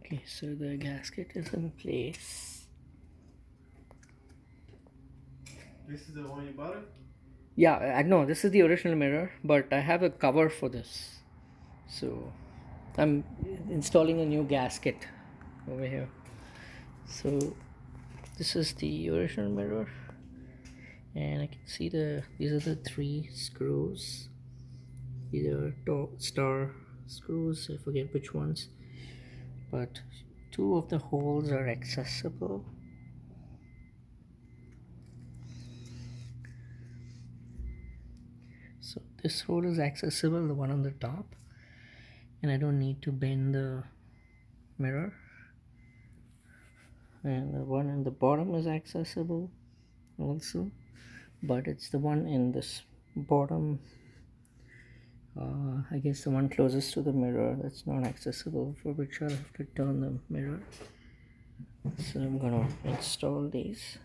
Okay, so the gasket is in place. This is the one you bought it? Yeah, I know this is the original mirror, but I have a cover for this. So I'm installing a new gasket over here. So this is the original mirror, and I can see these are the three screws. These are star screws, I forget which ones, but two of the holes are accessible. So this hole is accessible, the one on the top, and I don't need to bend the mirror. And the one in the bottom is accessible also, but it's the one in this bottom, I guess the one closest to the mirror, that's not accessible, for which I'll have to turn the mirror. So I'm gonna install these.